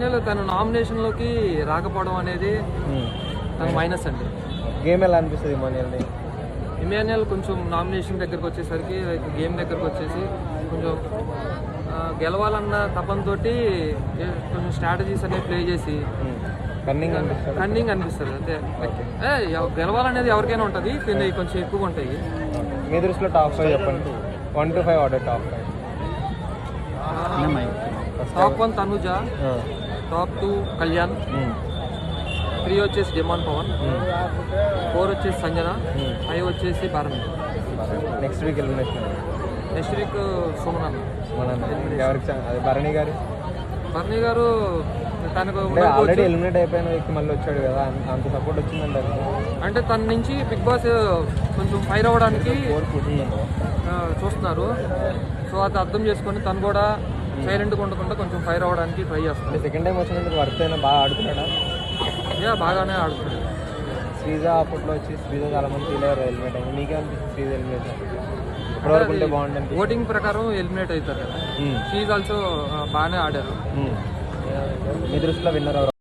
ఇమాన్యుయల్ తన నామినేషన్లోకి రాకపోవడం అనేది తన మైనస్ అండి. గేమ్ ఎలా అనిపిస్తుంది ఇమాన్యుయల్ని? ఇమాన్యుయల్ కొంచెం నామినేషన్ దగ్గరకు వచ్చేసరికి లైక్ గేమ్ దగ్గరకు వచ్చేసి కొంచెం గెలవాలన్న తపంతో కొంచెం స్ట్రాటజీస్ అనేవి ప్లే చేసి కన్నింగ్ అనిపిస్తుంది అంతే. గెలవాలనేది ఎవరికైనా ఉంటుంది, కానీ కొంచెం ఎక్కువగా ఉంటాయి. మీ దృష్టిలో టాప్ 5 చెప్పండి. 1 to 5 order top 5. Top 1 Tanuja, top 2 Kalyan, 3 వచ్చేసి డిమాండ్ పవన్, 4 వచ్చేసి సంజన, 5 వచ్చేసి Bharani. Next week elimination. Next week Suman. Bharani garu తనకు ఆల్రెడీ ఎలిమినేట్ అయిపోయిన వ్యక్తి మళ్ళీ వచ్చాడు కదా, అంత సపోర్ట్ వచ్చిందంటే అంటే తన నుంచి బిగ్ బాస్ కొంచెం ఫైర్ అవ్వడానికి చూస్తున్నారు. సో అది అర్థం చేసుకొని తను కూడా సైలెంట్గా ఉండకుండా కొంచెం ఫైర్ అవ్వడానికి ట్రై చేస్తాడు. సెకండ్ టైం వచ్చినందుకు వర్త్ అయినా బాగా ఆడుతున్నాడా? బాగానే ఆడుతున్నాడు. శ్రీజ అప్పట్లో వచ్చి శ్రీజ చాలా మంది ఫీల్ అయ్యారు ఎలిమినేట్ అయింది. మీకే అనిపిస్తుంది శ్రీజ ఎలిమినేట్ ఇప్పటివరకు ఉంటే బాగుంటుంది? ఓటింగ్ ప్రకారం ఎలిమినేట్ అవుతారు కదా. షీజ్ ఆల్సో బాగానే ఆడారు. మీ దృష్టిలో విన్నర్ ఎవరు?